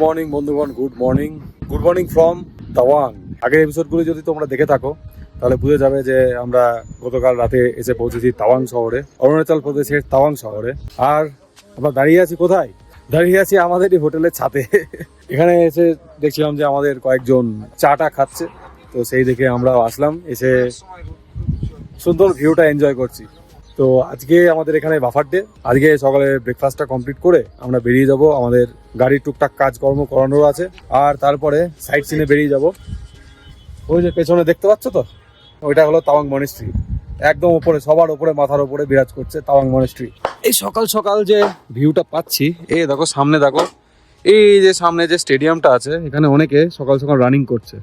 Morning বন্ধুগণ, good morning from Tawang. আগের এপিসোডগুলো যদি তোমরা দেখে থাকো তাহলে বুঝে যাবে যে আমরা গতকাল রাতে এসে পৌঁছেছি তাওয়াং শহরে, অরুণাচল প্রদেশের তাওয়াং শহরে। আর আমরা দাঁড়িয়ে আছি কোথায়? দাঁড়িয়ে আছি আমাদেরই হোটেলের ছাদে। এখানে এসে দেখছিলাম যে আমাদের কয়েকজন চাটা খাচ্ছে, তো সেই দেখে আমরা আসলাম, এসে সুন্দর ভিউটা এনজয় করছি। তো আজকে আমাদের এখানে বাফার ডে। আজকে সকালে ব্রেকফাস্টটা কমপ্লিট করে আমরা বেরিয়ে যাব, আমাদের গাড়ির টুকটাক কাজকর্ম করানোর আছে, আর তারপরে সাইট সিনে বেরিয়ে যাব। ওই যে পেছনে দেখতে পাচ্ছ তো, ওইটা হলো তাওয়াং মনেস্ট্রি। একদম ওপরে, সবার ওপরে, মাথার ওপরে বিরাজ করছে তাওয়াং মনেস্ট্রি। এই সকাল সকাল যে ভিউটা পাচ্ছি, এই দেখো সামনে, দেখো এই যে সামনে যে স্টেডিয়ামটা আছে, এখানে অনেকে সকাল সকাল রানিং করছে।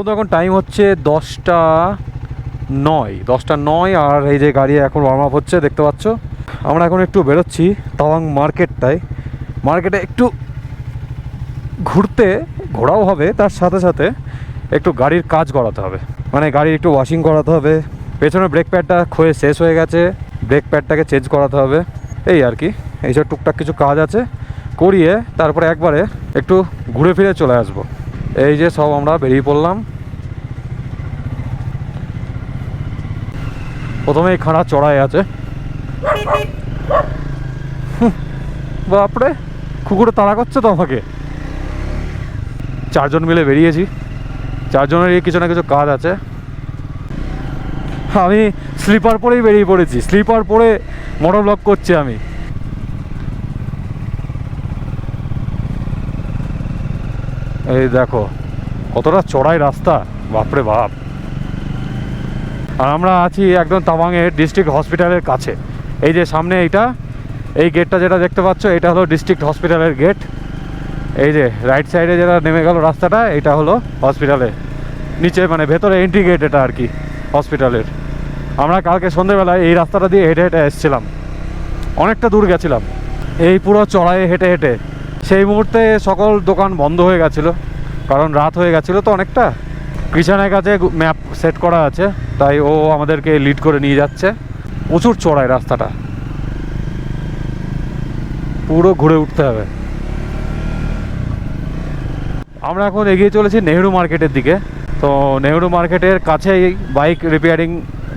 তো এখন টাইম হচ্ছে 10:09, আর এই যে গাড়ি এখন ওয়ার্ম আপ হচ্ছে, দেখতে পাচ্ছ। আমরা এখন একটু বেরোচ্ছি তাওয়াং মার্কেটটায়। মার্কেটে একটু ঘোরাও হবে, তার সাথে সাথে একটু গাড়ির কাজ করাতে হবে, মানে গাড়ির একটু ওয়াশিং করাতে হবে। পেছনে ব্রেক প্যাডটা ক্ষয়ে শেষ হয়ে গেছে, ব্রেক প্যাডটাকে চেঞ্জ করাতে হবে, এই আর কি। এইসব টুকটাক কিছু কাজ আছে, করিয়ে তারপরে একবারে একটু ঘুরে ফিরে চলে আসবো। এই যে সব আমরা বেরিয়ে পড়লাম। প্রথমেই খাড়া চড়াই আছে, বাপরে কুকুরে তাড়া করছে তো আমাকে। চারজন মিলে বেরিয়েছি, চারজনেরই কিছু না কিছু কাজ আছে। আমি স্লিপার পরেই বেরিয়ে পড়েছি, স্লিপার পরে মোটর ব্লগ করছি আমি। এই দেখো কতটা চড়াই রাস্তা, বাপরে বাপ। আর আমরা আছি একদম তাওয়াংয়ের ডিস্ট্রিক্ট হসপিটালের কাছে। এই যে সামনে এই গেটটা যেটা দেখতে পাচ্ছ, এটা হলো ডিস্ট্রিক্ট হসপিটালের গেট। এই যে রাইট সাইডে যেটা নেমে গেল রাস্তাটা, এটা হলো হসপিটালের নিচে, মানে ভেতরে এন্ট্রি গেট এটা আর কি হসপিটালের। আমরা কালকে সন্ধ্যেবেলায় এই রাস্তাটা দিয়ে হেঁটে হেঁটে এসেছিলাম, অনেকটা দূর গেছিলাম এই পুরো চড়াইয়ে হেঁটে হেঁটে। সেই মুহূর্তে সকল দোকান বন্ধ হয়ে গেছিলো, কারণ রাত হয়ে গেছিলো তো অনেকটা। কৃষানের কাছে ম্যাপ সেট করা আছে, তাই ও আমাদেরকে লিড করে নিয়ে যাচ্ছে। প্রচুর চড়াই রাস্তাটা, পুরো ঘুরে উঠতে হবে। আমরা এখন এগিয়ে চলেছি নেহেরু মার্কেটের দিকে। তো নেহেরু মার্কেটের কাছেই বাইক রিপেয়ারিং,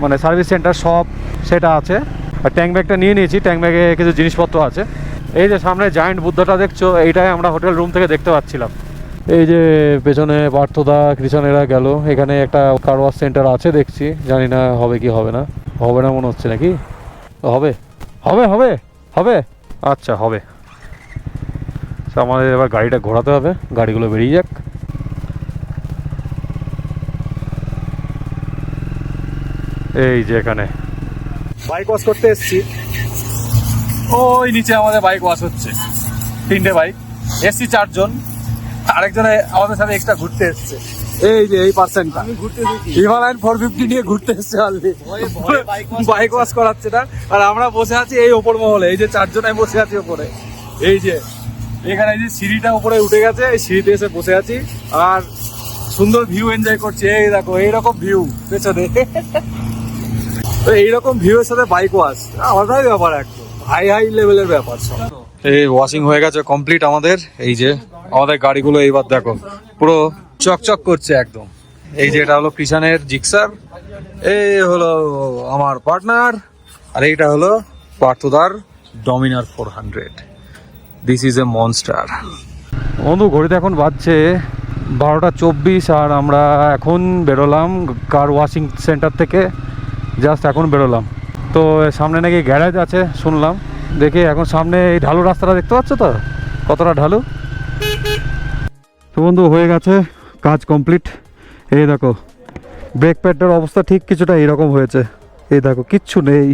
মানে সার্ভিস সেন্টার সব সেটা আছে। আর ট্যাঙ্ক ব্যাগটা নিয়ে নিয়েছি, ট্যাঙ্ক ব্যাগে কিছু জিনিসপত্র আছে। এই যে সামনে জায়েন্ট বুদ্ধটা দেখছো, এইটাই আমরা হোটেল রুম থেকে দেখতে পাচ্ছিলাম। এই যে পেছনে পার্থদা, কৃষানেরা গেল। এখানে একটা কার ওয়াশ সেন্টার আছে দেখছি, জানি না হবে কি হবে না। হবে না মনে হচ্ছে, নাকি হবে? হবে হবে হবে, আচ্ছা হবে। আমাদের এবার গাড়িটা ঘোরাতে হবে, গাড়িগুলো বেরিয়ে যাক। এই যে এখানে বাইক ওয়াশ করতে এসছি, ওই নিচে আমাদের বাইক ওয়াশ হচ্ছে। 3টে বাইক, এসছি 4 জন, আরেকজনে আমাদের সাথে এক্সট্রা ঘুরতে এসছে। এই যে এই পার্সেন্টটা হিমালয়ান 450 নিয়ে ঘুরতে এসছে, বাইক ওয়াশ করাচ্ছে না। আর আমরা বসে আছি এই ওপর মহলে, এই যে 4 জনাই বসে আছি ওপরে। এই যে এখানে এই যে সিঁড়িটা উপরে উঠে গেছে, এই সিঁড়িতে এসে বসে আছি আর সুন্দর ভিউ এনজয় করছি। এই দেখো এইরকম ভিউ পেছনে, এইরকম ভিউ এর সাথে বাইক ওয়াশ আলাদাই ব্যাপার, একদম হাই লেভেলের ব্যাপার সব। এই ওয়াশিং হয়ে গেছে কমপ্লিট আমাদের। এই যে আমাদের গাড়িগুলো এইবার দেখো পুরো চকচক করছে একদম। এই যে এটা হলো কৃষানের জিক্সার, এই হলো আমার পার্টনার, আর এইটা হলো পার্থদার Dominar 400। This is a monster. বন্ধু ঘড়িতে এখন বাজছে 12:24, আর আমরা এখন বেরোলাম কার ওয়াশিং সেন্টার থেকে, জাস্ট এখন বেরোলাম। তো সামনে নাকি গ্যারেজ আছে শুনলাম, দেখি এখন সামনে এই ঢালু রাস্তাটা দেখতে পাচ্ছ তো, কতটা ঢালু। তো বন্ধু হয়ে গেছে কাজ কমপ্লিট। এই দেখো ব্রেক প্যাডটার অবস্থা ঠিক কিছুটা এইরকম হয়েছে, এই দেখো কিচ্ছু নেই।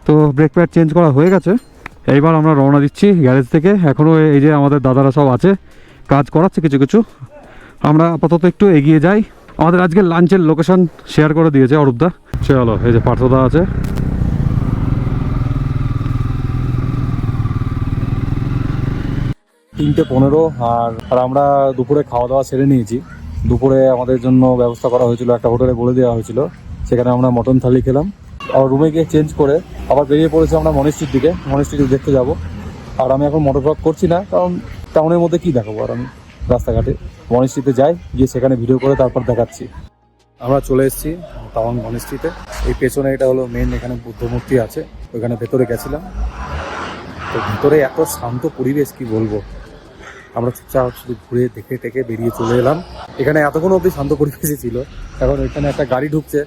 তো ব্রেক প্যাড চেঞ্জ করা হয়ে গেছে। এইবার আমরা রওনা দিচ্ছি গ্যারেজ থেকে। এখনও এই যে আমাদের দাদারা সব আছে, কাজ করাচ্ছে কিছু কিছু। আমরা আপাতত একটু এগিয়ে যাই, আমাদের আজকে লাঞ্চের লোকেশন শেয়ার করে দিয়েছে অরূপদা। চলো, এই যে পার্থদা আছে। 3:15 আর আমরা দুপুরে খাওয়া দাওয়া সেরে নিয়েছি। দুপুরে আমাদের জন্য ব্যবস্থা করা হয়েছিল, একটা হোটেলে বলে দেওয়া হয়েছিল, সেখানে আমরা মটন থালি খেলাম। আর রুমে গিয়ে চেঞ্জ করে আবার বেরিয়ে পড়েছি আমরা মনেস্ট্রির দিকে, মনেস্ট্রি দেখতে যাব। আর আমি এখন মোটর ব্লগ করছি না, কারণ টাউনের মধ্যে কি দেখাবো আর আমি রাস্তাঘাটে। মনেস্ট্রিতে যাই, গিয়ে সেখানে ভিডিও করে তারপর দেখাচ্ছি। আমরা চলে এসেছি তাওয়াং মনেস্ট্রিতে। এই পেছনে এটা হলো মেন, এখানে বুদ্ধ মূর্তি আছে, ওইখানে ভেতরে গেছিলাম। তো ভিতরে এত শান্ত পরিবেশ কি বলবো, আমরা চুপচাপ শুধু ঘুরে দেখে টেকে বেরিয়ে চলে এলাম। এখানে এতক্ষণ অবধি শান্ত পরিবেশই ছিল, এখন এখানে একটা গাড়ি ঢুকছে,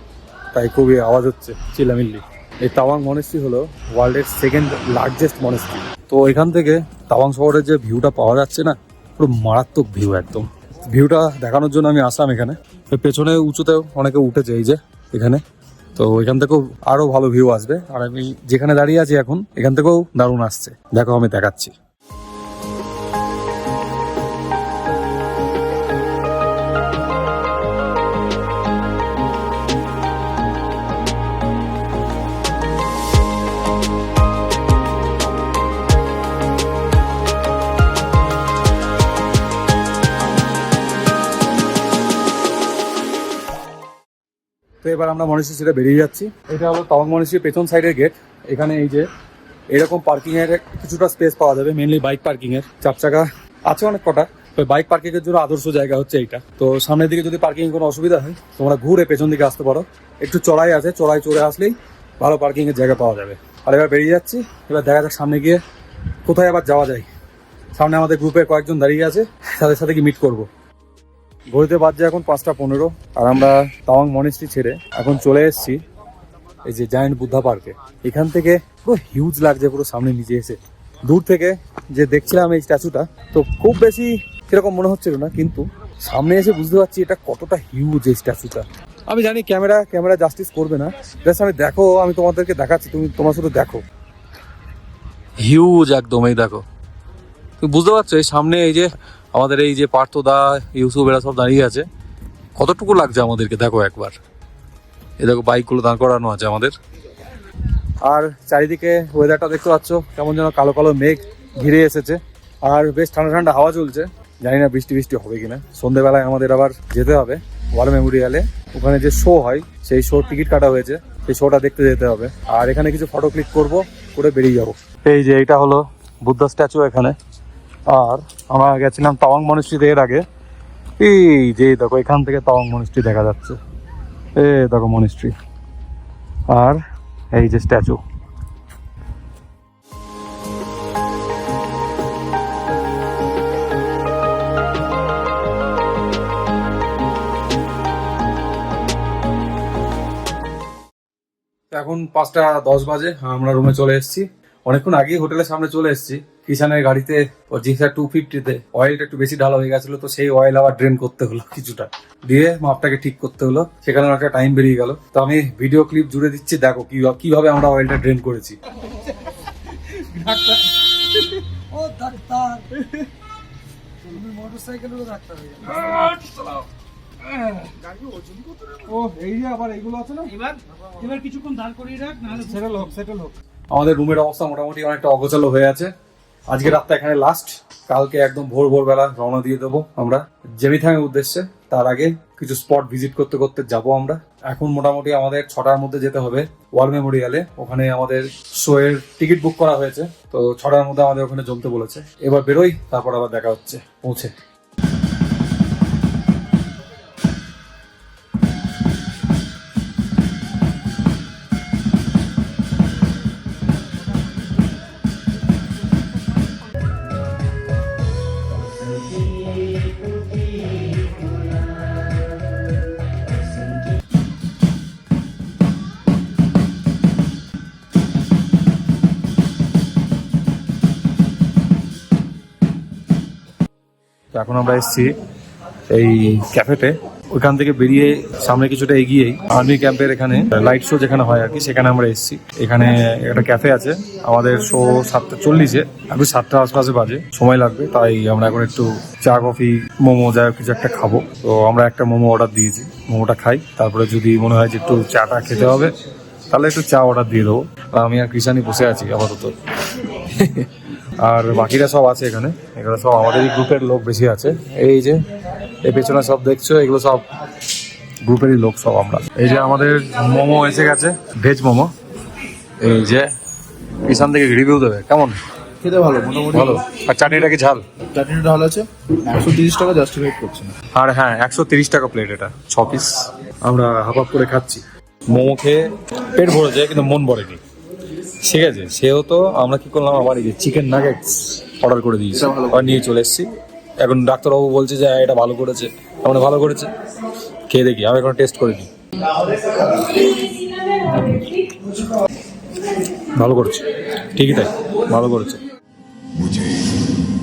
তাই খুবই আওয়াজ হচ্ছে চিল্লামিল্লি। এই তাওয়াং মনেস্ট্রি হলো ওয়ার্ল্ডের 2nd লার্জেস্ট মনেস্ট্রি। তো এখান থেকে তাওয়াং শহরের যে ভিউটা পাওয়া যাচ্ছে না, পুরো মারাত্মক ভিউ একদম। ভিউটা দেখানোর জন্য আমি আসলাম এখানে। পেছনে উঁচুতেও অনেকে উঠেছে এই যে এখানে, তো এখান থেকেও আরো ভালো ভিউ আসবে। আর আমি যেখানে দাঁড়িয়ে আছি এখন, এখান থেকেও দারুণ আসছে, দেখো আমি দেখাচ্ছি। তো এবার আমরা মনেস্ট্রি ছেড়ে বেরিয়ে যাচ্ছি। এটা হলো তাওয়াং মনেস্ট্রির পেছন সাইডের গেট। এখানে এই যে এরকম পার্কিং এর কিছুটা স্পেস পাওয়া যাবে, মেনলি বাইক পার্কিং এর। 4 চাকা আছে অনেক কটা, তো বাইক পার্কিং এর জন্য আদর্শ জায়গা হচ্ছে এইটা। তো সামনের দিকে যদি পার্কিং কোনো অসুবিধা হয়, তোমরা ঘুরে পেছন দিকে আসতে পারো। একটু চড়াই আছে, চড়াই চড়ে আসলেই ভালো পার্কিং এর জায়গা পাওয়া যাবে। আর এবার বেরিয়ে যাচ্ছি, এবার দেখা যাক সামনে গিয়ে কোথায় আবার যাওয়া যায়। সামনে আমাদের গ্রুপের কয়েকজন দাঁড়িয়ে আছে, তাদের সাথে কি মিট করবো। ঘড়িতে বাজছে এখন 5:15, আর আমরা তাওয়াং মনেস্ট্রি ছেড়ে এখন চলে এসেছি এই যে জায়ান্ট বুদ্ধা পার্কে। এখান থেকে পুরো হিউজ লাগছে, পুরো সামনে নিচে এসে দূর থেকে যে দেখছিলাম এই স্ট্যাচুটা, তো খুব বেশি সেরকম মনে হচ্ছিল না, কিন্তু সামনে এসে বুঝতে পারছি এটা কতটা হিউজ এই স্ট্যাচুটা। আমি জানি ক্যামেরা জাস্টিস করবে না, জাস্ট আমি দেখো, আমি তোমাদেরকে দেখাচ্ছি, তোমরা শুধু দেখো। হিউজ একদম, এই দেখো, তুমি বুঝতে পারছো এই সামনে এই যে আমাদের এই যে পার্থদা, ইউসুফ, এরা সব দাঁড়িয়ে আছে, কতটুকু লাগছে আমাদেরকে দেখো একবার। এই দেখো বাইকগুলো দাঁড় করানো আছে আমাদের। আর চারিদিকে ওয়েদারটা দেখতে পাচ্ছ, কেমন যেন কালো কালো মেঘ ঘিরে এসেছে, আর বেশ ঠান্ডা ঠান্ডা হাওয়া চলছে। জানি না বৃষ্টি হবে কিনা। সন্ধ্যেবেলায় আমাদের আবার যেতে হবে ওয়ার মেমোরিয়ালে, ওখানে যে শো হয় সেই শোর টিকিট কাটা হয়েছে, সেই শোটা দেখতে যেতে হবে। আর এখানে কিছু ফটো ক্লিক করে বেরিয়ে যাবো। এই যে এটা হলো বুদ্ধা স্ট্যাচু এখানে। আর আমরা গেছিলাম তাওয়াং মনেস্ট্রিতে এর আগে। এই যে দেখো এখান থেকে তাওয়াং মনেস্ট্রি দেখা যাচ্ছে, এই দেখো মনেস্ট্রি, আর এই যে স্ট্যাচু। এখন 5:10 বাজে, আমরা রুমে চলে এসেছি। অনেকক্ষণ আগেই হোটেলের সামনে চলে এসেছি। কিষানের গাড়িতে জিক্সার 250-তে অয়েলটা একটু বেশি ঢালা হয়ে গেছিল, তো সেই অয়েল আবার ড্রেন করতে হলো কিছুটা, দিয়ে মাপটাকে ঠিক করতে হলো, সেখানে একটা টাইম বেরিয়ে গেল। তো আমি ভিডিও ক্লিপ জুড়ে দিচ্ছি, দেখো কিভাবে আমরা অয়েলটা ড্রেন করেছি। আমাদের রুমের অবস্থা মোটামুটি অনেকটা অগোছালো হয়ে আছে। আজকে রাতটা এখানে লাস্ট, কালকে একদম ভোরবেলা রওনা দিয়ে দেবো আমরা জেমিথাংয়ের উদ্দেশ্যে। তার আগে কিছু স্পট ভিজিট করতে করতে যাব আমরা। এখন মোটামুটি আমাদের 6টার মধ্যে যেতে হবে ওয়ার মেমোরিয়ালে, ওখানে আমাদের শো এর টিকিট বুক করা হয়েছে, তো 6টার মধ্যে আমাদের ওখানে জমতে বলেছে। এবার বেরোই, তারপর আবার দেখা হচ্ছে পৌঁছে। এখন আমরা এসেছি এই ক্যাফেতে, ওইখান থেকে বেরিয়ে সামনে কিছুটা এগিয়েই আর্মি ক্যাম্পের এখানে লাইট শো যেখানে হয় আর কি, সেখানে আমরা এসেছি। এখানে একটা ক্যাফে আছে, আমাদের শো 7:40-এ, এখন 7টার আশপাশে বাজে, সময় লাগবে। তাই আমরা এখন একটু চা কফি মোমো যা কিছু একটা খাবো। তো আমরা একটা মোমো অর্ডার দিয়েছি, মোমোটা খাই, তারপরে যদি মনে হয় যে একটু চাটা খেতে হবে তাহলে একটু চা অর্ডার দিয়ে দেবো। আমি আর কৃষানি বসে আছি আপাতত। আর বাকিরা সব আছে এখানে, এগুলো সব আমাদেরই গ্রুপের লোক বেশি আছে। এই যে এই পেছনে সব দেখছো, এগুলো সব গ্রুপেরই লোক সব আমরা। এই যে আমাদের মোমো এসে গেছে, ভেজ মোমো। এই যে পিছন থেকে রিভিউ দেবে, কেমন খেতে ভালো, মোটামুটি ভালো। আর চাটনিটা কি ঝাল? চাটনিটা ঢাল আছে, 130 টাকা জাস্টিফাইড করছে না। আর হ্যাঁ, 130 টাকা প্লেট, এটা 6 পিস। আমরা হাফ হাফ করে খাচ্ছি। মোমো খেয়ে পেট ভরেছে কিন্তু মন ভরেনি, ঠিক আছে। সেও তো আমরা কি করলাম, আবার এই যে চিকেন নাগেটস অর্ডার করে দিয়েছি আর নিয়ে চলে এসেছি। এখন ডাক্তারবাবু বলছে যে এটা ভালো করেছে, মানে ভালো করেছে, খেয়ে দেখি। আমি এখন টেস্ট করে নিই। ভালো করেছে, ঠিকই তাই, ভালো করেছে। मुझे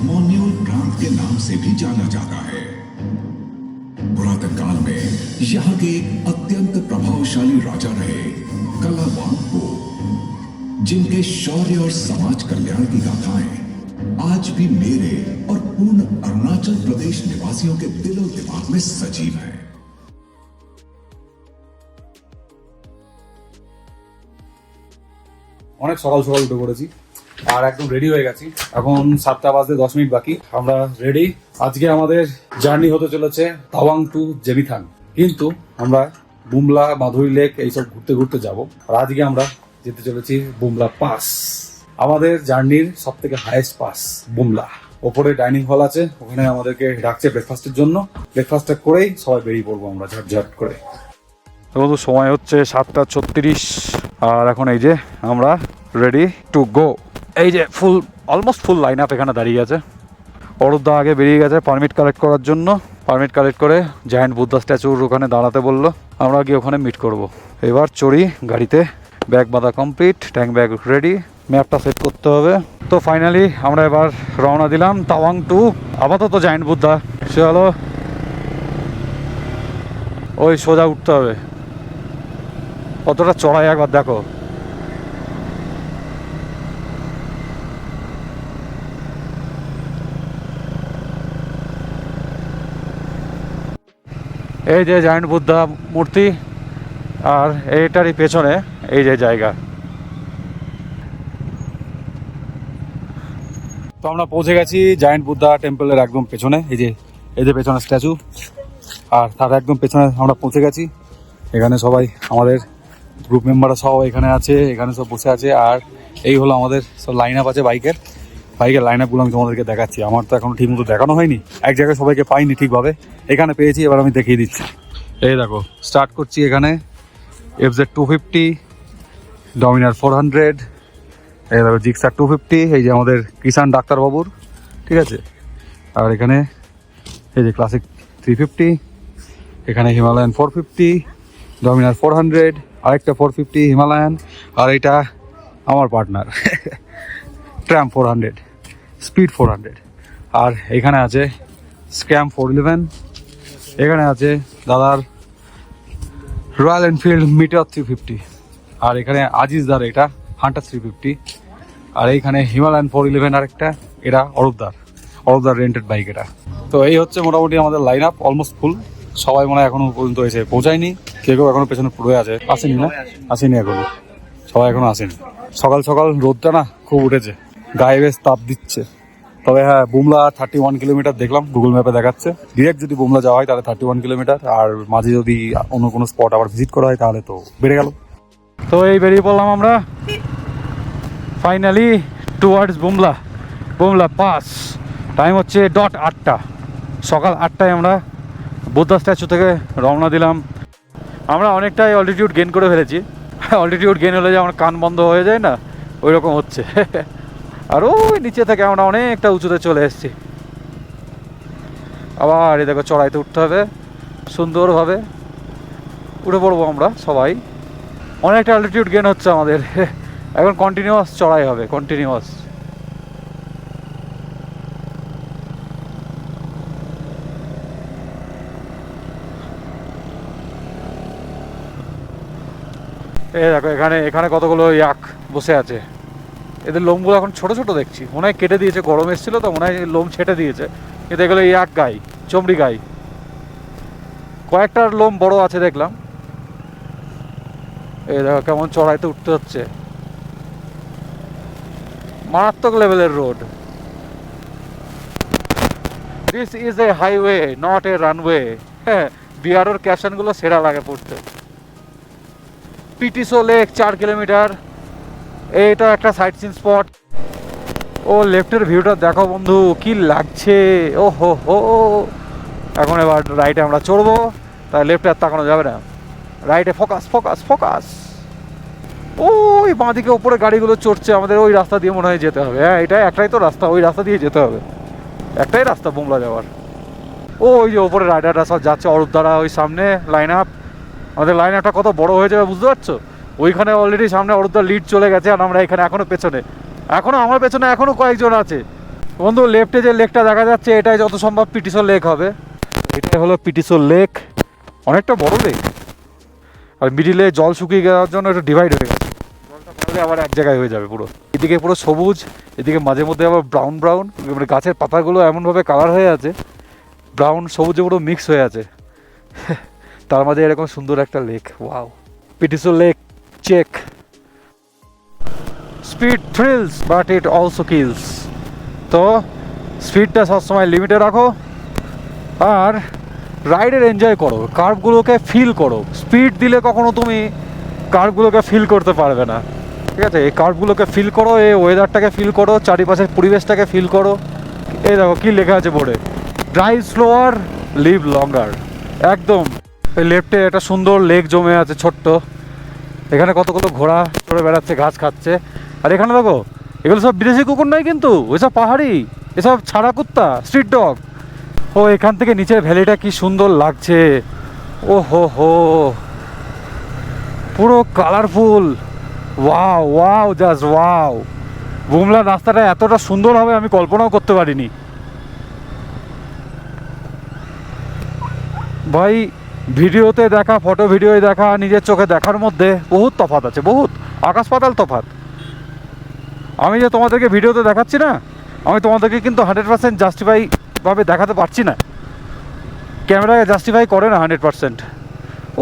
मोन्यूल प्रांत के नाम से भी जाना जाता है। पुरातन काल में यहाँ के एक अत्यंत प्रभावशाली राजा रहे कलावान को, जिनके शौर्य और समाज कल्याण की गाथाएं आज भी मेरे और पूर्ण अरुणाचल प्रदेश निवासियों के दिलो दिमाग में सजीव है। অনেক সকাল সকাল উঠে পড়েছি আর একদম রেডি হয়ে গেছি। এখন 7টা বাজতে 10 মিনিট বাকি, আমরা রেডি। আজকে আমাদের জার্নি হতে চলেছে তাওয়াং টু জেমিথাং, কিন্তু আমরা বুমলা, মাধুরী লেক এইসব ঘুরতে ঘুরতে যাব। আর আজকে আমরা যেতে চলেছি বুমলা পাস, আমাদের জার্নির সব থেকে হাইয়েস্ট পাস বুমলা। ওপরে ডাইনিং হল আছে, ওখানে আমাদেরকে ডাকছে ব্রেকফাস্টের জন্য। ব্রেকফাস্টটা করেই সবাই বেরিয়ে পড়বো আমরা ঝটঝট করে। তো সময় হচ্ছে 7:36 আর এখন এই যে আমরা রেডি টু গো। এই যে অলমোস্ট ফুল লাইন আপ এখানে দাঁড়িয়ে আছে। অরূপদা আগে বেরিয়ে গেছে পারমিট কালেক্ট করার জন্য। পারমিট কালেক্ট করে জায়ান্ট বুদ্ধা স্ট্যাচুর ওখানে দাঁড়াতে বললো, আমরা গিয়ে ওখানে মিট করব। এবার চড়ি গাড়িতে, ব্যাগ বাঁধা কমপ্লিট, ট্যাঙ্ক ব্যাগ রেডি, ম্যাপটা সেট করতে হবে। তো ফাইনালি আমরা এবার রওনা দিলাম তাওয়াং টু, আপাতত জায়ান্ট বুদ্ধা। সে হলো ওই সোজা উঠতে হবে, কতটা চড়াই একবার দেখো। এই যে জায়ান্ট বুদ্ধা মূর্তি, আর এইটারই পেছনে এই যে জায়গা। তো আমরা পৌঁছে গেছি জায়ান্ট বুদ্ধা টেম্পলের একদম পেছনে। এই যে পেছনে স্ট্যাচু, আর তার একদম পেছনে আমরা পৌঁছে গেছি। এখানে সবাই আমাদের গ্রুপ মেম্বাররা সব এখানে আছে, এখানে সব বসে আছে। আর এই হলো আমাদের সব লাইন আপ আছে, বাইকের লাইন আপগুলো আমি তোমাদেরকে দেখাচ্ছি। আমার তো এখনো ঠিক মতো দেখানো হয়নি, এক জায়গায় সবাইকে পাইনি ঠিকভাবে, এখানে পেয়েছি, এবার আমি দেখিয়ে দিচ্ছি। এই দেখো, স্টার্ট করছি এখানে FZ 250, ডমিনার 400, এই দেখো জিক্সার 250, এই যে আমাদের কিষান ডাক্তারবাবুর, ঠিক আছে। আর এখানে এই যে ক্লাসিক 350, এখানে হিমালয়ান 450, ডমিনার 400, আরেকটা 450 হিমালয়ান, আর এটা আমার পার্টনার ট্র্যাম 400, স্পিড 400। আর এখানে আছে স্ক্যাম 411, এখানে আছে দাদার রয়্যাল এনফিল্ড মিটার 350, আর এখানে আজিজদার এটা হান্টার 350, আর এইখানে হিমালয়ান 411 আরেকটা, এটা অরূপদার রেন্টেড বাইক এটা। তো এই হচ্ছে মোটামুটি আমাদের লাইন আপ, অলমোস্ট ফুল। সবাই মনে হয় এখনো পর্যন্ত এসে পৌঁছায়নি, কেউ এখনো পেছনে পড়ে আছে, আসেনি না, আসেনি এখনো, সবাই এখনো আসেনি। সকাল সকাল রোদটা না খুব উঠেছে, গায়ে বেশ তাপ দিচ্ছে। তবে হ্যাঁ, বুমলা 31 কিলোমিটার দেখলাম, গুগল ম্যাপে দেখাচ্ছে। ডিরেক্ট যদি বুমলা যাওয়া হয় তাহলে 31 কিলোমিটার, আর মাঝে যদি অন্য কোনো স্পট আবার ভিজিট করা হয় তাহলে তো বেড়ে গেল। তো এই বেরিয়ে পড়লাম আমরা finally towards Bumla pass. Time হচ্ছে 8টা, সকাল 8টায় আমরা বুদ্ধা স্ট্যাচু থেকে রওনা দিলাম। আমরা অনেকটাই অল্টিটিউড গেইন করে ফেলেছি। অল্টিটিউড গেইন হলে যে আমার কান বন্ধ হয়ে যায় না, ওই রকম হচ্ছে। আর ওই নিচে থেকে আমরা অনেকটা উঁচুতে চলে এসেছি। আবার এই দেখো চড়াইতে উঠতে হবে, সুন্দরভাবে উঠে পড়বো আমরা সবাই। অনেকটা অল্টিটিউড গেইন হচ্ছে আমাদের, এখন কন্টিনিউয়াস চড়াই হবে, কন্টিনিউয়াস। এই দেখো এখানে এখানে কতগুলো ইয়াক বসে আছে। এদের লোমগুলো এখন ছোট ছোট দেখছি, মনে হয় কেটে দিয়েছে, গরম এসেছিল তো মনে হয় লোম ছেটে দিয়েছে, কিন্তু এগুলো ইয়াক গাই, চমড়ি গাই। কয়েকটার লোম বড় আছে দেখলাম। এই দেখো কেমন চড়াইতে উঠতে হচ্ছে, মারাত্মক লেভেলের road. This is a highway not a runway. হ্যাঁ, বিহারের ক্যাপশনগুলো সেরা লাগে পড়তে। পিটিসো লেক 4 কিলোমিটার, এইটা একটা সাইট সিন স্পট। ও লেফটের ভিউটা দেখো বন্ধু, কি লাগছে, ও হো হো। এখন এবার রাইটে আমরা চড়বো, তাই লেফটে আর তাকানো যাবে না, রাইটে ফোকাস ফোকাস ফোকাস। ওই বাঁদিকে ওপরে গাড়িগুলো চড়ছে, আমাদের ওই রাস্তা দিয়ে মনে হয় যেতে হবে। হ্যাঁ, এটা একটাই তো রাস্তা, ওই রাস্তা দিয়ে যেতে হবে, একটাই রাস্তা বুমলা যাওয়ার। ওই যে ওপরে রাইডাররা সব যাচ্ছে, অরূপ দ্বারা ওই সামনে লাইন আপ। আমাদের লাইন আপটা কত বড় হয়ে যাবে বুঝতে পারছো? ওইখানে অলরেডি সামনে অরূপদার লিড চলে গেছে, আর আমরা এখানে এখনো পেছনে, এখনো আমার পেছনে এখনো কয়েকজন আছে। বন্ধু লেফটে যে লেকটা দেখা যাচ্ছে, এটাই যত সম্ভব পিটিসো লেক হবে। এটাই হলো পিটিসো লেক, অনেকটা বড় লেক। আর মিডিলে জল শুকিয়ে যাওয়ার জন্য এটা ডিভাইড হয়ে গেছে, জলটা পড়লে আবার এক জায়গায় হয়ে যাবে পুরো। এদিকে পুরো সবুজ, এদিকে মাঝে মধ্যে আবার ব্রাউন ব্রাউন, মানে গাছের পাতাগুলো এমনভাবে কালার হয়ে আছে, ব্রাউন সবুজে পুরো মিক্স হয়ে আছে। তার মাঝে এরকম সুন্দর একটা লেক, ওয়াও। পিটিসো lake check. Speed thrills but it also kills. তো স্পিডটা সবসময় লিমিটে রাখো, আর রাইডের এনজয় করো, কার্ভগুলোকে ফিল করো। স্পিড দিলে কখনো তুমি কার্ভগুলোকে ফিল করতে পারবে না, ঠিক আছে? এই কার্ভগুলোকে ফিল করো, এই ওয়েদারটাকে ফিল করো, চারিপাশের পরিবেশটাকে ফিল করো। এই দেখো কি লেখা আছে বোর্ডে, ড্রাইভ স্লোয়ার লিভ লঙ্গার। একদম এই লেফটে একটা সুন্দর লেক জমে আছে ছোট্ট, এখানে কতগুলো ঘোড়া চড়ে বেড়াচ্ছে, ঘাস খাচ্ছে। আর এখানে দেখো, এগুলো সব বিদেশি কুকুর নয় কিন্তু, ওইসব পাহাড়ি, এসব ছাড়া কুত্তা, স্ট্রিট ডগ। ও এখান থেকে নিচের ভ্যালিটা কি সুন্দর লাগছে, ও হো হো, পুরো colourful, wow wow, just wow. Bumla রাস্তাটা এতটা সুন্দর হবে আমি কল্পনাও করতে পারিনি ভাই। ভিডিওতে দেখা, ফটো ভিডিওতে দেখা, নিজের চোখে দেখার মধ্যে বহুত তফাৎ আছে, বহুত আকাশ পাতাল তফাৎ। আমি যে তোমাদেরকে ভিডিওতে দেখাচ্ছি না, আমি তোমাদেরকে কিন্তু 100% জাস্টিফাই ভাবে দেখাতে পারছি না, ক্যামেরায় জাস্টিফাই করে না 100%।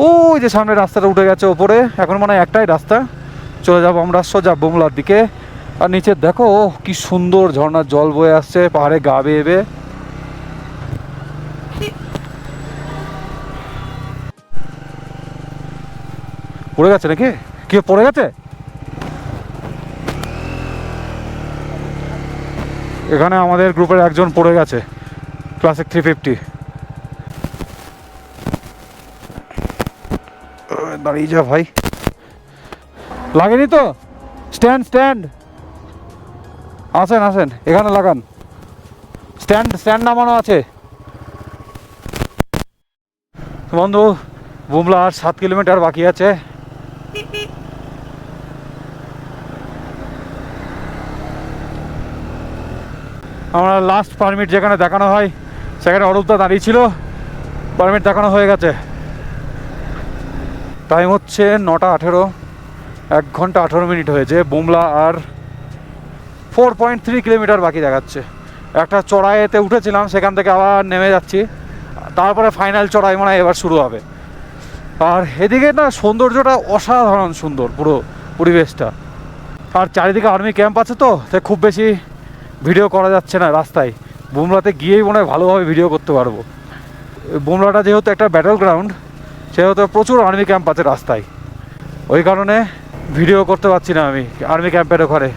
ওই যে সামনে রাস্তাটা উঠে গেছে ওপরে, এখন মনে হয় একটাই রাস্তা, চলে যাবো আমরা সোজা বুমলার দিকে। আর নিচে দেখো কি সুন্দর ঝর্ণার জল বয়ে আসছে পাহাড়ে গা বেয়ে বেয়ে। পড়ে গেছে নাকি, কি পড়ে গেছে? এখানে আমাদের গ্রুপের একজন পড়ে গেছে, ক্লাসিক 350। দাঁড়িয়ে যা ভাই, লাগেনি তো? স্ট্যান্ড স্ট্যান্ড, আসেন আসেন, এখানে লাগান, স্ট্যান্ড স্ট্যান্ড নামানো আছে। বন্ধু বুমলা আর 7 কিলোমিটার বাকি আছে। আমরা লাস্ট পারমিট যেখানে দেখানো হয় সেখানে অরূপদা দাঁড়িয়ে ছিল, পারমিট দেখানো হয়ে গেছে। টাইম হচ্ছে 9টা 18, 1 ঘন্টা 18 মিনিট হয়েছে। বুমলা আর 4.3 কিলোমিটার বাকি দেখাচ্ছে। একটা চড়াইতে উঠেছিলাম, সেখান থেকে আবার নেমে যাচ্ছি, তারপরে ফাইনাল চড়াই মনে হয় এবার শুরু হবে। আর এদিকে না সৌন্দর্যটা অসাধারণ সুন্দর, পুরো পরিবেশটা। আর চারিদিকে আর্মি ক্যাম্প আছে তো, তাই খুব বেশি ভিডিও করা যাচ্ছে না রাস্তায়। বুমলাতে গিয়েই মনে হয় ভালোভাবে ভিডিও করতে পারবো। বুমলাটা যেহেতু একটা ব্যাটল গ্রাউন্ড, সেহেতু প্রচুর আর্মি ক্যাম্প আছে রাস্তায়, ওই কারণে ভিডিও করতে পারছি না আমি আর্মি ক্যাম্পের ওখানে।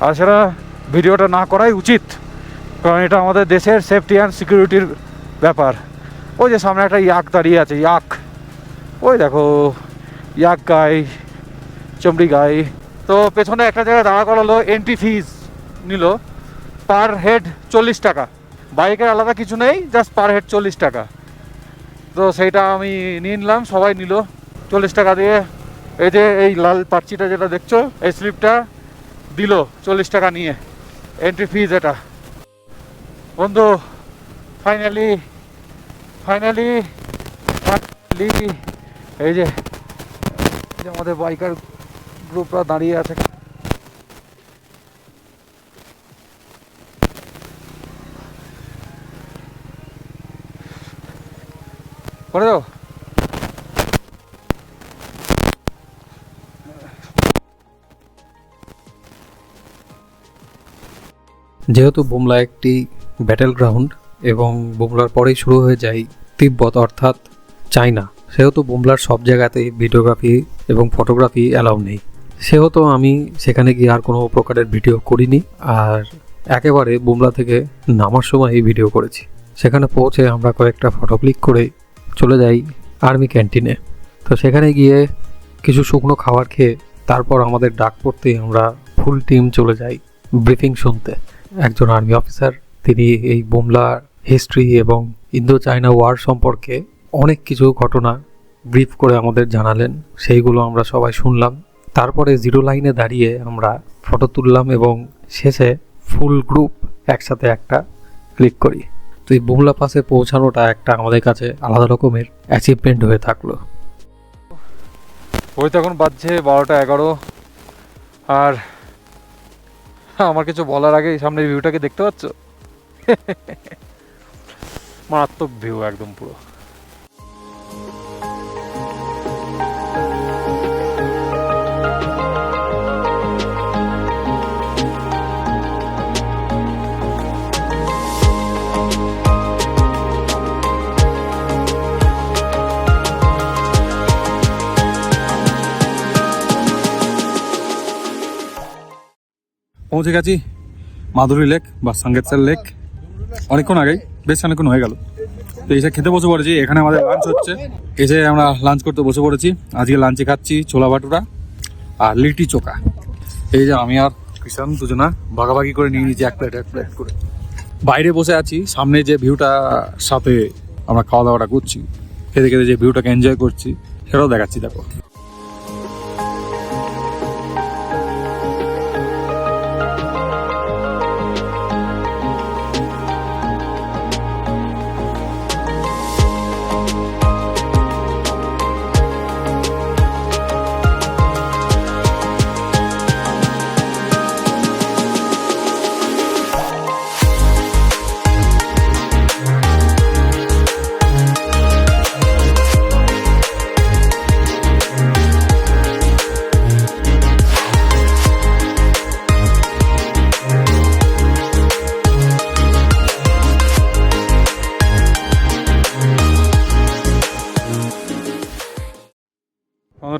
আর সেটা ভিডিওটা না করাই উচিত, কারণ এটা আমাদের দেশের সেফটি অ্যান্ড সিকিউরিটির ব্যাপার। ওই যে সামনে একটা ইয়াক দাঁড়িয়ে আছে, ইয়াক, ওই দেখো ইয়াক গাই, চমড়ি গাই। তো পেছনে একটা জায়গায় দাঁড়া করালো, এন্ট্রি ফিজ নিল পার হেড 40 টাকা। বাইকের আলাদা কিছু নেই, জাস্ট পার হেড 40 টাকা। তো সেইটা আমি নিয়ে নিলাম, সবাই নিল 40 টাকা দিয়ে। এই যে এই লাল পার্চিটা যেটা দেখছো, এই স্লিপটা দিল 40 টাকা নিয়ে, এন্ট্রি ফিজ এটা। বন্ধু ফাইনালি এই যে আমাদের বাইকার গ্রুপরা দাঁড়িয়ে আছে। করে দাও। যেহেতু বুমলা একটি ব্যাটেল গ্রাউন্ড এবং বুমলার পরেই শুরু হয়ে যায় তিব্বত অর্থাৎ চায়না, সেহেতু বুমলার সব জায়গাতেই ভিডিওগ্রাফি এবং ফটোগ্রাফি অ্যালাউ নেই। সেহেতু আমি সেখানে গিয়ে আর কোনো প্রকারের ভিডিও করিনি, আর একেবারে বুমলা থেকে নামার সময়ই ভিডিও করেছি। সেখানে পৌঁছে আমরা কয়েকটা ফটো ক্লিক করে চলে যাই আর্মি ক্যান্টিনে। তো সেখানে গিয়ে কিছু শুকনো খাবার খেয়ে তারপর আমাদের ডাক পড়তেই আমরা ফুল টিম চলে যাই ব্রিফিং শুনতে। একজন আর্মি অফিসার, তিনি এই বুমলা হিস্ট্রি এবং ইন্দো চায়না ওয়ার সম্পর্কে অনেক কিছু ঘটনা ব্রিফ করে আমাদের জানালেন। সেইগুলো আমরা সবাই শুনলাম। তারপরে জিরো লাইনে দাঁড়িয়ে আমরা ফটো তুললাম এবং শেষে ফুল গ্রুপ একসাথে একটা ক্লিক করি। তো এই বুমলা পাসে পৌঁছানোটা একটা আমাদের কাছে আলাদা রকমের অ্যাচিভমেন্ট হয়ে থাকলো। ওই তো এখন বাজছে 12টা 11, আর আমার কিছু বলার আগে সামনের ভিউটাকে দেখতে পাচ্ছ? মারাত্মক ভিউ একদম পুরো। পৌঁছে গেছি মাধুরী লেক বা সাঙ্গেতসার লেক অনেকক্ষণ আগেই, বেশ অনেকক্ষণ হয়ে গেল। তো এসে খেতে বসে পড়েছি। এখানে আমাদের লাঞ্চ হচ্ছে, এসে আমরা লাঞ্চ করতে বসে পড়েছি। আজকে লাঞ্চে খাচ্ছি ছোলা ভাটুরা আর লিটি চোখা। এই যে আমি আর কিষান দুজনা ভাগাভাগি করে নিয়ে নিয়েছি এক প্লেট করে। বাইরে বসে আছি, সামনে যে ভিউটা সাথে আমরা খাওয়া দাওয়াটা করছি, খেতে খেতে যে ভিউটাকে এনজয় করছি সেটাও দেখাচ্ছি। দেখো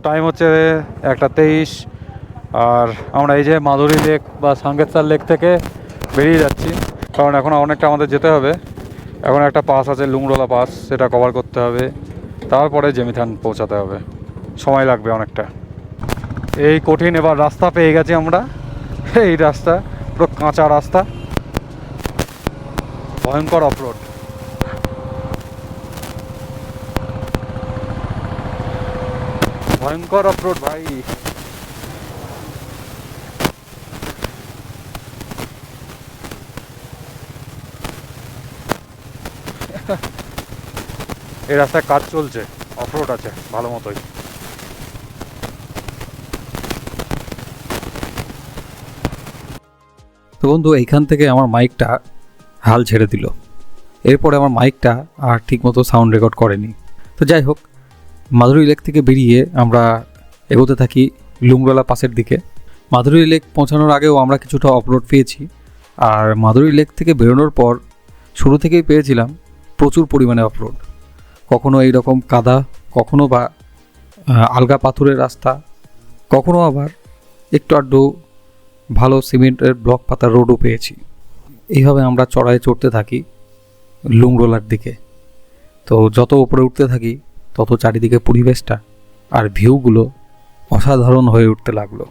টাইম হচ্ছে 1:23, আর আমরা এই যে মাধুরী লেক বা সাঙ্গেতসার লেক থেকে বেরিয়ে যাচ্ছি, কারণ এখন অনেকটা আমাদের যেতে হবে। এখন একটা পাস আছে লুংরোলা পাস, সেটা কভার করতে হবে, তারপরে জেমিথান পৌঁছাতে হবে, সময় লাগবে অনেকটা। এই কঠিন এবার রাস্তা পেয়ে গেছি আমরা। এই রাস্তা পুরো কাঁচা রাস্তা, ভয়ঙ্কর অফরোড। ভয়ঙ্কর অফরোড ভাই। এই রাস্তায় কাজ চলছে, অফরোড আছে ভালো মতোই। তো বন্ধু, এইখান থেকে আমার মাইকটা হাল ছেড়ে দিল। এরপরে আমার মাইকটা আর ঠিকমতো সাউন্ড রেকর্ড করেনি। তো যাই হোক, মাধুরী লেক থেকে বেরিয়ে আমরা এগোতে থাকি লুংরোলা পাসের দিকে। মাধুরী লেক পৌঁছানোর আগেও আমরা কিছুটা অফরোড পেয়েছি, আর মাধুরী লেক থেকে বেরোনোর পর শুরু থেকেই পেয়েছিলাম প্রচুর পরিমাণে অফরোড। কখনো এইরকম কাদা, কখনো বা আলগা পাথরের রাস্তা, কখনো আবার একটু আধটু ভালো সিমেন্টের ব্লক পাতার রোডও পেয়েছি। এইভাবে আমরা চড়াই চড়তে থাকি লুংরোলার দিকে। তো যত উপরে উঠতে থাকি তত চারিদিকে পরিবেশটা আর ভিউগুলো অসাধারণ হয়ে উঠতে লাগলো।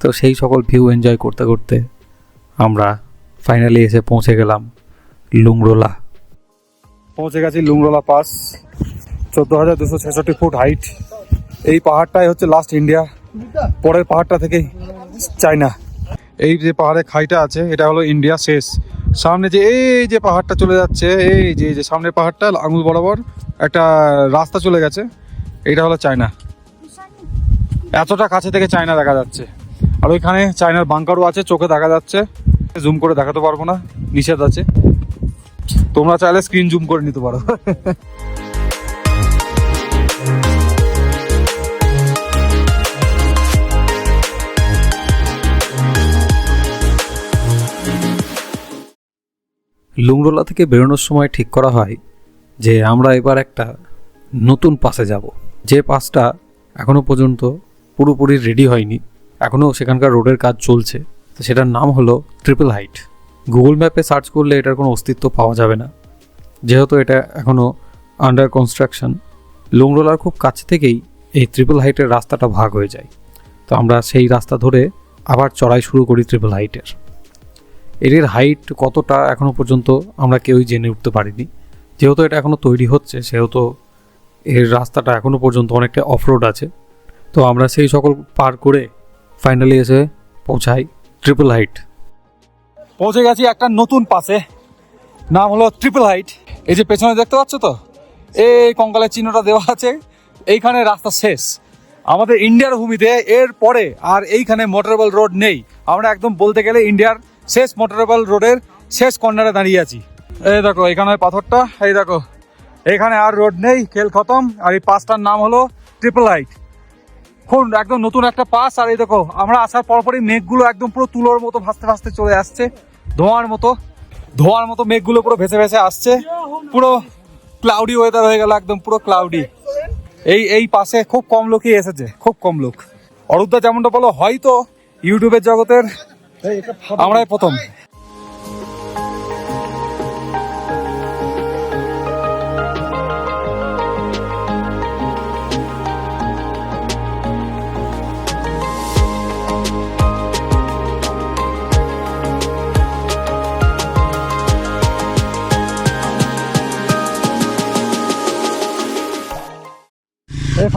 তো সেই সকল ভিউ এনজয় করতে করতে আমরা ফাইনালি এসে পৌঁছে গেলাম লুংরোলা। পৌঁছে গেছি লুংরোলা পাস, 14,266 ফুট হাইট। এই পাহাড়টাই হচ্ছে লাস্ট ইন্ডিয়া, পরের পাহাড়টা থেকেই চায়না। এই যে পাহাড়ের খাইটা আছে এটা হলো ইন্ডিয়া শেষ। সামনে যে এই যে পাহাড়টা চলে যাচ্ছে, এই যে সামনের পাহাড়টা আঙুল বরাবর একটা রাস্তা চলে গেছে, এইটা হলো চায়না। এতটা কাছে থেকে চায়না দেখা যাচ্ছে। আর ওইখানে চায়নার বাংকারও আছে, চোখে দেখা যাচ্ছে, জুম করে দেখাতে পারবো না, নিষেধ আছে। তোমরা চাইলে স্ক্রিন জুম করে নিতে পারো। লুংরোলা থেকে বেরোনোর সময় ঠিক করা হয় যে আমরা এবার একটা নতুন পাসে যাব, যে পাসটা এখনও পর্যন্ত পুরোপুরি রেডি হয়নি, এখনও সেখানকার রোডের কাজ চলছে। তো সেটার নাম হলো ট্রিপল হাইট। গুগল ম্যাপে সার্চ করলে এটার কোনো অস্তিত্ব পাওয়া যাবে না, যেহেতু এটা এখনও আন্ডার কনস্ট্রাকশন। লুংরোলার খুব কাছে থেকেই এই ট্রিপল হাইটের রাস্তাটা ভাগ হয়ে যায়। তো আমরা সেই রাস্তা ধরে আবার চড়াই শুরু করি ট্রিপল হাইটের। এর হাইট কতটা এখনও পর্যন্ত আমরা কেউই জেনে উঠতে পারিনি, যেহেতু এটা এখনও তৈরি হচ্ছে, সেহেতু এর রাস্তাটা এখনও পর্যন্ত অনেকটা অফরোড আছে। তো আমরা সেই সকল পার করে ফাইনালি এসে পৌঁছাই ট্রিপল হাইট। পৌঁছে গেছি একটা নতুন পাসে, নাম হলো ট্রিপল হাইট। এই যে পেছনে দেখতে পাচ্ছ তো, এই কঙ্কালের চিহ্নটা দেওয়া আছে, এইখানে রাস্তা শেষ আমাদের ইন্ডিয়ার ভূমিতে। এর পরে আর এইখানে মোটরেবল রোড নেই। আমরা একদম বলতে গেলে ইন্ডিয়ার শেষ মোটরেবল রোডের শেষ কর্নারে দাঁড়িয়ে আছি। এই দেখো এখানে পাথরটা, এই দেখো এখানে আর রোড নেই, খেল খতম। আর এই পাসটার নাম হলো ট্রিপল হাইট। খুব একদম নতুন একটা পাস। আর এই দেখো আমরা আসার পরপরই মেঘগুলো একদম পুরো তুলোর মতো ভাসতে ভাসতে চলে আসছে, ধোঁয়ার মতো মেঘগুলো পুরো ভেসে ভেসে আসছে। পুরো ক্লাউডি ওয়েদার হয়ে গেল, একদম পুরো ক্লাউডি। এই পাশে খুব কম লোকই এসেছে, খুব কম লোক। অরূপদা যেমনটা বলো, হয়তো ইউটিউবের জগতের আমরাই প্রথম।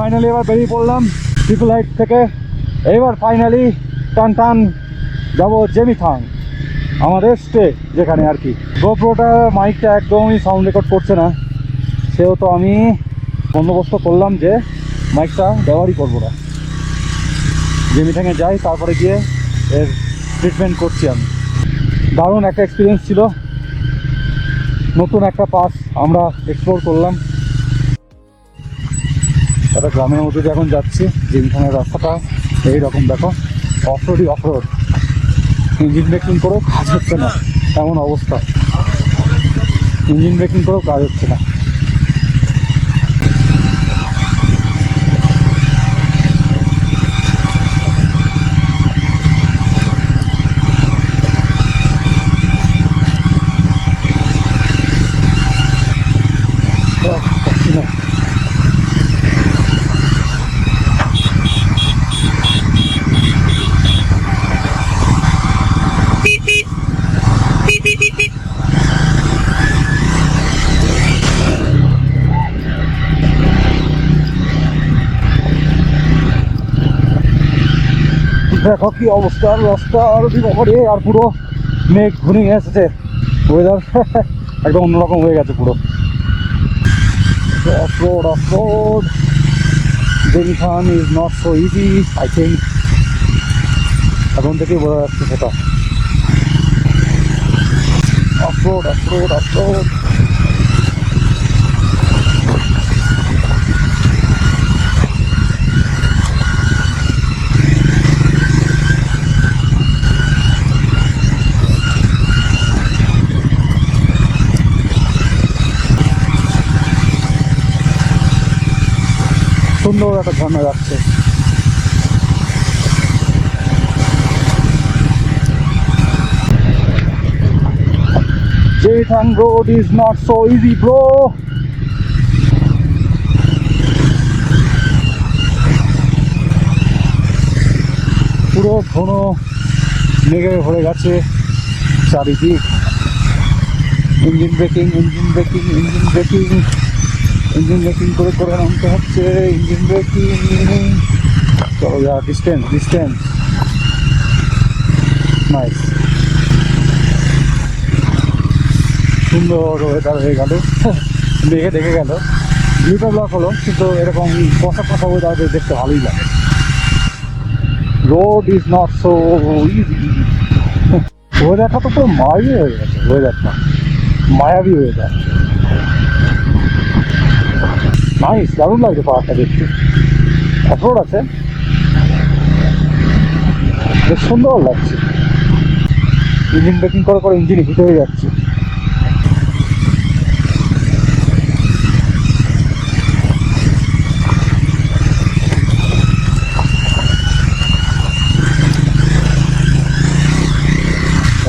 ফাইনালি এবার বেরিয়ে পড়লাম ট্রিপল হাইট থেকে। এবার ফাইনালি টান টান যাবো জেমিথাং, আমাদের স্টে যেখানে আর কি। গোপ্রোটা মাইকটা একদমই সাউন্ড রেকর্ড করছে না, সেহেতু আমি বন্দোবস্ত করলাম যে মাইকটা ব্যবহারই করবো না। জেমিথাংয়ে যাই, তারপরে গিয়ে এর ট্রিটমেন্ট করছি আমি। দারুণ একটা এক্সপিরিয়েন্স ছিল, নতুন একটা পাস আমরা এক্সপ্লোর করলাম। একটা গ্রামের মধ্যে দিয়ে এখন যাচ্ছি। জেমিথাংয়ের রাস্তাটা এইরকম দেখো, অফরোডই অফরোড। ইঞ্জিন ব্রেকিং করেও কাজ হচ্ছে না, এমন অবস্থা। ইঞ্জিন ব্রেকিং করেও কাজ হচ্ছে না। দেখো কি অবস্থা রাস্তার বিপরে, আর পুরো মেঘ ঘনিয়ে এসেছে। ওয়েদার একদম অন্যরকম হয়ে গেছে পুরো। Off-road Zemithang is not so easy, I think. এখন থেকেই বোঝা যাচ্ছে সেটা। অফরোড। সুন্দর একটা ঝর্ণা যাচ্ছে। Jethang road is not so easy, bro. পুরো ঘন মেঘে ভরে গেছে চারিদিক। ইঞ্জিন ব্রেকিং করে নামতে হচ্ছে। Engine breaking. চলো যা, ডিস্টেন্স নাইস। সুন্দর ওয়েদার হয়ে গেল, মেঘে দেখে গেল। ভিউটা ব্লক হলো, কিন্তু এরকম কষা ওয়েদার দেখতে ভালোই লাগে। Road is not so easy. ওয়েদারটা তো পুরো মায়াবী হয়ে গেছে, ওয়েদারটা মায়াবী ওয়েদার। নাইস, দারুণ লাগছে পাহাড়টা দেখতে। অফরোড আছে, বেশ সুন্দর লাগছে। ইঞ্জিন ব্রেকিং করে করে ইঞ্জিন হিট হয়ে যাচ্ছে।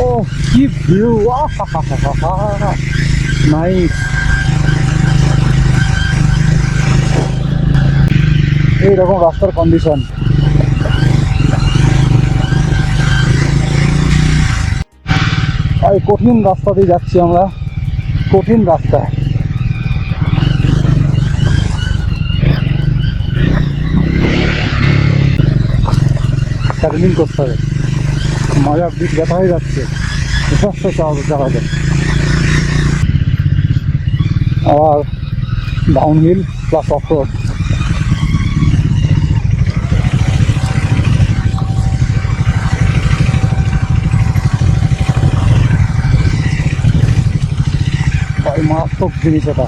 ও কি ভিউ, নাইস। এইরকম রাস্তার কন্ডিশন। কঠিন রাস্তা দিয়ে যাচ্ছি আমরা, কঠিন রাস্তা। স্যাটেলিং করতে হবে, মাজার দিক ব্যথা হয়ে যাচ্ছে। চালাতে আবার ডাউনহিল প্লাস অফরোড। মারাত্মক জিনিস এটা।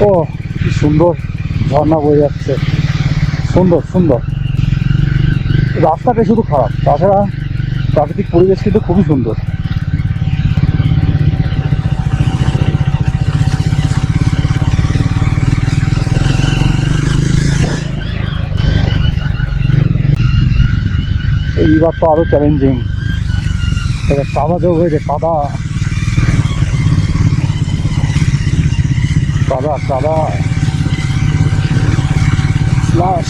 ও কি সুন্দর ঝর্ণা বয়ে যাচ্ছে, সুন্দর সুন্দর। রাস্তাটা শুধু খারাপ, তাছাড়া প্রাকৃতিক পরিবেশ কিন্তু খুবই সুন্দর। এইবার তো আরো চ্যালেঞ্জিং, কাদা যোগ হয়েছে, কাদা কাদা কাদা স্লাশ।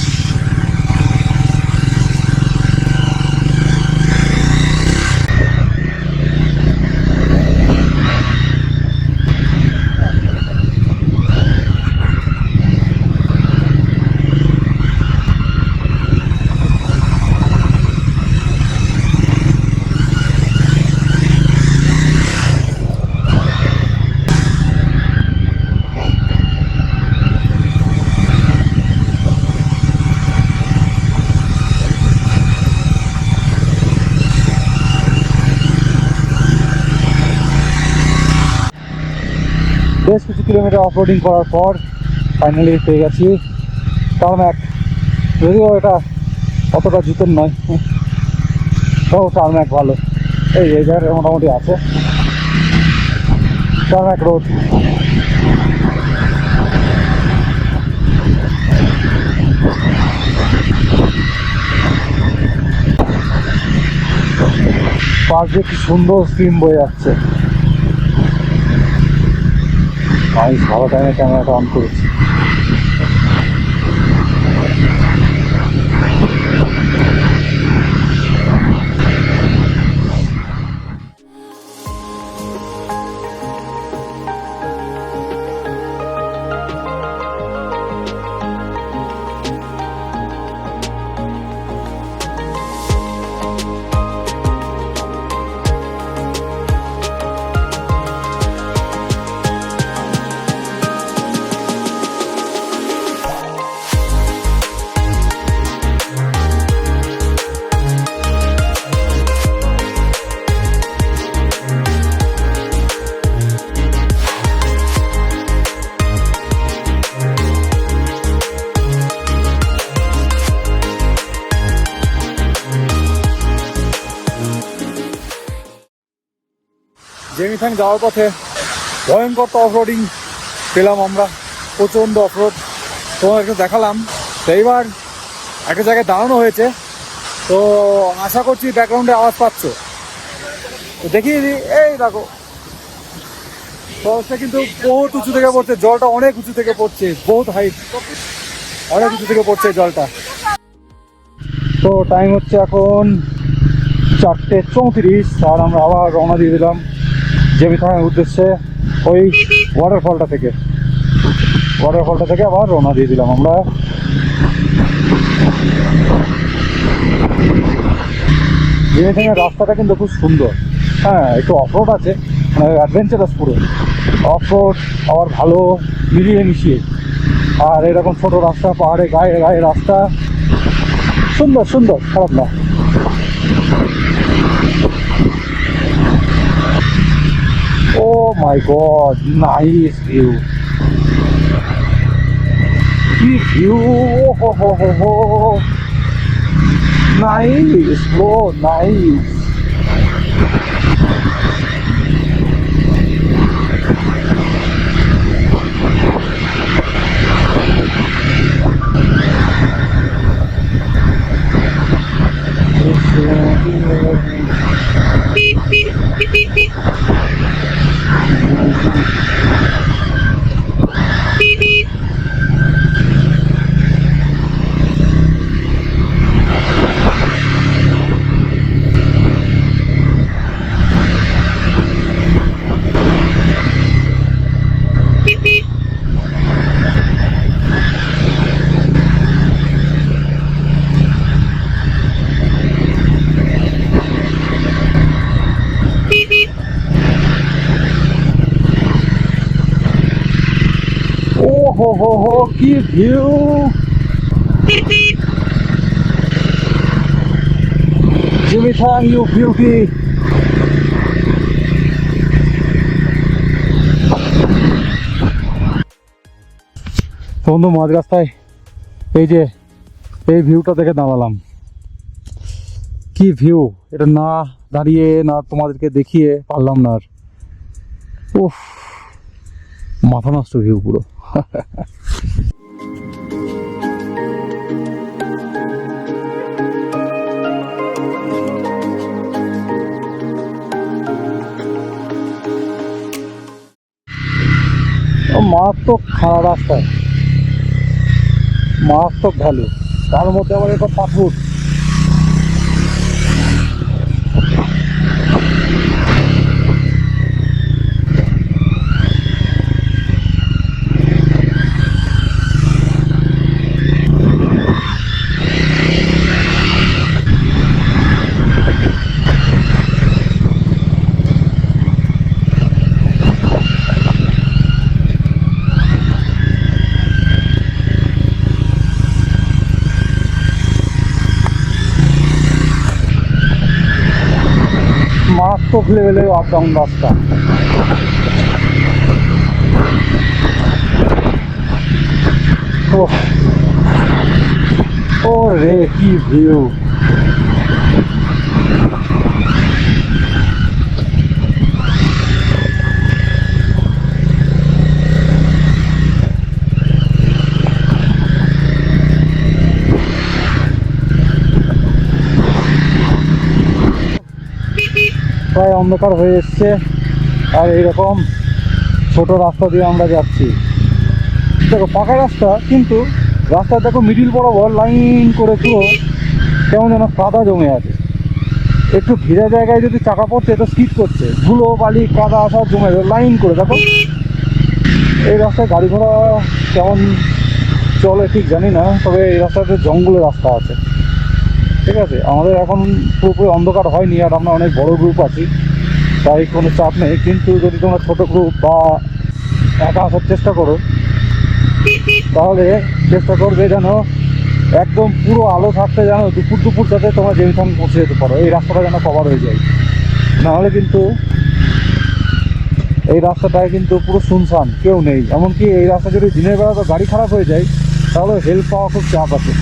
বেশ কিছু কিলোমিটার অফরোডিং করার পর ফাইনালি পেয়ে গেছি টার্ম্যাক। যদিও এটা অতটা জুতের নয়, তাও টার্ম্যাক ভালো। এই জায়গায় মোটামুটি আছে টার্ম্যাক রোড। পাশ দিয়ে কি সুন্দর স্ট্রিম বয়ে যাচ্ছে। আমি ভালো টাইমে ক্যামেরাটা অন করেছি। জেমিথাং যাওয়ার পথে ভয়ঙ্কর তো অফরোডিং পেলাম আমরা, প্রচণ্ড অফরোড তোমাদেরকে দেখালাম। তো এইবার একটা জায়গায় দাঁড়ানো হয়েছে, তো আশা করছি ব্যাকগ্রাউন্ডে আওয়াজ পাচ্ছ, তো দেখিয়ে দিই। এই দেখো ফলসটা কিন্তু বহুত উঁচু থেকে পড়ছে, জলটা অনেক উঁচু থেকে পড়ছে, বহুত হাইট, অনেক উঁচু থেকে পড়ছে জলটা। তো টাইম হচ্ছে এখন 4:34, আর আমরা আবার রওনা দিয়ে দিলাম জেমিথাংয়ের উদ্দেশ্যে ওই ওয়াটারফলটা থেকে। ওয়াটারফলটা থেকে আবার রওনা দিয়ে দিলাম আমরা। জিনিসের রাস্তাটা কিন্তু খুব সুন্দর, হ্যাঁ একটু অফরোড আছে, মানে অ্যাডভেঞ্চারাস পুরো অফরোড, আবার ভালো মিলিয়ে মিশিয়ে। আর এরকম ছোট রাস্তা, পাহাড়ে গায়ে গায়ে রাস্তা, সুন্দর সুন্দর, খারাপ না। ও মাই গড, নাইস ভিউ, কি ভিউ, হো হো হো হো, নাইস ব্রো, নাইস। হো হো হো, কি ভিউ, জিমিথাং ইউ বিউটি। বন্ধু মাঝ রাস্তায় এই যে এই ভিউটা দেখে দাঁড়ালাম, কি ভিউ, এটা না দাঁড়িয়ে না তোমাদেরকে দেখিয়ে পারলাম না আর। উফ, মাথা নষ্ট ভিউ পুরো। মারাত্মক খারাপ রাস্তায়, মারাত্মক ঢালু, তার মধ্যে আবার একটা পাথর। মারাত্মক লেভেলের আপ ডাউন রাস্তা। ও রে, কি ভিউ, প্রায় অন্ধকার হয়ে এসছে, আর এইরকম ছোট রাস্তা দিয়ে আমরা যাচ্ছি। দেখো পাকা রাস্তা, কিন্তু রাস্তা দেখো মিডিল বরাবর লাইন করে পুরো কেমন যেন কাদা জমে আছে। একটু ভিড়া জায়গায় যদি চাকা পড়ছে তো স্কিড করছে, ধুলো বালি কাদা সব জমে লাইন করে। দেখো এই রাস্তায় গাড়ি ঘোড়া কেমন চলে ঠিক জানি না, তবে এই রাস্তাতে জঙ্গলের রাস্তা আছে। ঠিক আছে, আমাদের এখন পুরোপুরি অন্ধকার হয়নি, আর আমরা অনেক বড় গ্রুপ আছি, তাই কোনো চাপ নেই। কিন্তু যদি তোমরা ছোটো গ্রুপ বা একা আসার চেষ্টা করো, তাহলে চেষ্টা করবে যেন একদম পুরো আলো থাকতে, যেন দুপুর দুপুর যাতে তোমরা জিমিথাং পৌঁছে যেতে পারো, এই রাস্তাটা যেন কভার হয়ে যায়। নাহলে কিন্তু এই রাস্তাটায় কিন্তু পুরো শুনশান, কেউ নেই। এমনকি এই রাস্তা যদি দিনের বেলা তো গাড়ি খারাপ হয়ে যায়, তাহলে হেল্প পাওয়া খুব চাপ আছে।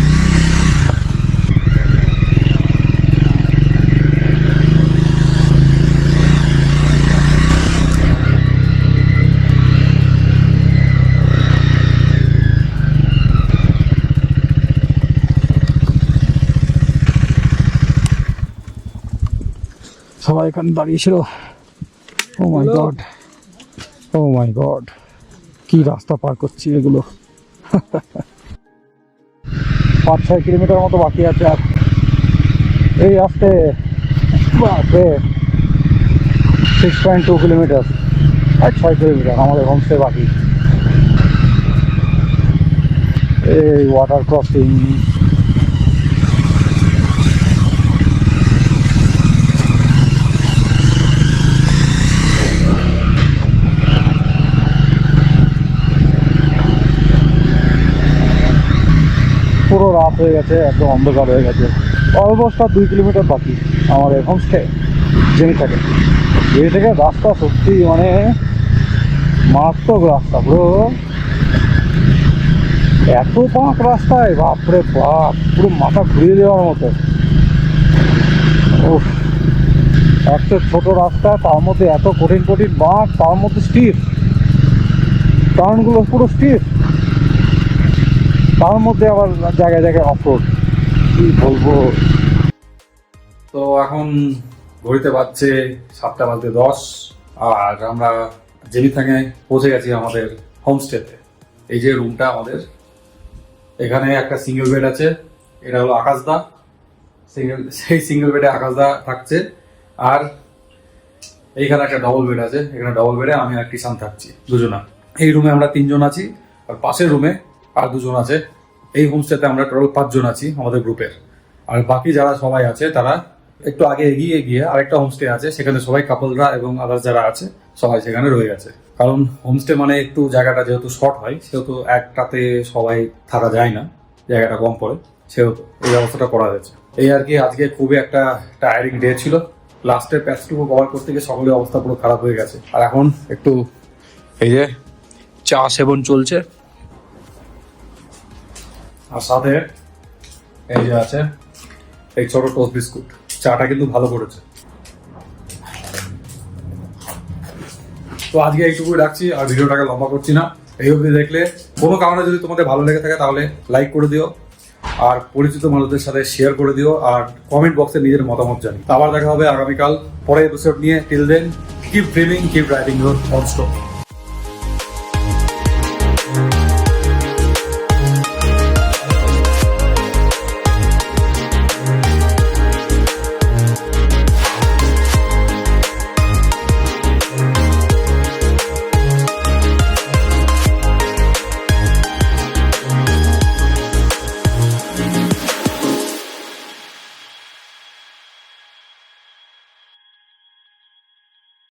সবাই এখানে দাঁড়িয়েছিল। ও মাই গড, ও মাই গড, কি রাস্তা পার করছি এগুলো। 5-6 কিলোমিটার মতো বাকি আছে আর এই রাস্তে, বাপরে 6.2 কিলোমিটার আর 6 কিলোমিটার আমাদের হোমস্টে বাকি। এই ওয়াটার ক্রসিং, পুরো রাত হয়ে গেছে, একদম অন্ধকার হয়ে গেছে। অলমোস্ট আর 2 কিলোমিটার বাকি আমাদের হোমস্টে জেনি থেকে। জেনি থেকে রাস্তা সত্যি মানে মারাত্মক রাস্তা পুরো, এত পাঁক রাস্তায়, বাপরে বাপ, পুরো মাথা ঘুরিয়ে দেওয়ার মতো। উফ, একটা ছোট রাস্তা, তার মধ্যে এত কঠিন কঠিন বাঁক, তার মধ্যে স্টিফ টার্নগুলো পুরো স্টিফ, তার মধ্যে আবার জায়গায় জায়গায় অফরোড, কি বলবো। তো এখন ঘড়িতে বাজছে 7:10, আর আমরা জেনিথাঙে পৌঁছে গেছি আমাদের হোমস্টেতে। এই যে রুমটা আমাদের, এখানে একটা সিঙ্গেল বেড আছে, এটা হলো আকাশদা, সেই সিঙ্গেল বেডে আকাশদা থাকছে। আর এইখানে একটা ডবল বেড আছে, এখানে ডবল বেডে আমি আর কিষান থাকছি, দুজনা। এই রুমে আমরা 3 জন আছি, আর পাশের রুমে আর 2 জন আছে। এই হোমস্টেতে আমরা টোটাল 5 জন আছি আমাদের গ্রুপের। আর বাকি যারা সবাই আছে তারা একটু আগে এগিয়ে গিয়ে আরেকটা হোমস্টে আছে, সেখানে সবাই কাপলরা এবং আদার্স যারা আছে সবাই সেখানে রয়ে গেছে। কারণ হোমস্টে মানে একটু জায়গাটা যেহেতু শর্ট হয়, সেহেতু একটাতে সবাই থাকা যায় না, জায়গাটা কম পড়ে, সেহেতু এই ব্যবস্থাটা করা হয়েছে। এই আর কি, আজকে খুবই একটা টায়ারিং ডে ছিল। লাস্টের প্যাচটুকু কভার করতে গিয়ে সকলের অবস্থা পুরো খারাপ হয়ে গেছে। আর এখন একটু এই যে চা সেবন চলছে, আর সাথে এই যে আছে এই ছোট টোস্ট বিস্কুট। চাটা কিন্তু ভালো করেছে। তো আজকে এইটুকুই রাখছি, আর ভিডিওটাকে লম্বা করছি না। এই অবধি দেখলে কোনো কারণে যদি তোমাদের ভালো লেগে থাকে তাহলে লাইক করে দিও, আর পরিচিত মানুষদের সাথে শেয়ার করে দিও, আর কমেন্ট বক্সে নিজের মতামত জানি। আবার দেখা হবে আগামীকাল পরের এপিসোড নিয়ে। Till then, keep dreaming, keep riding your own story.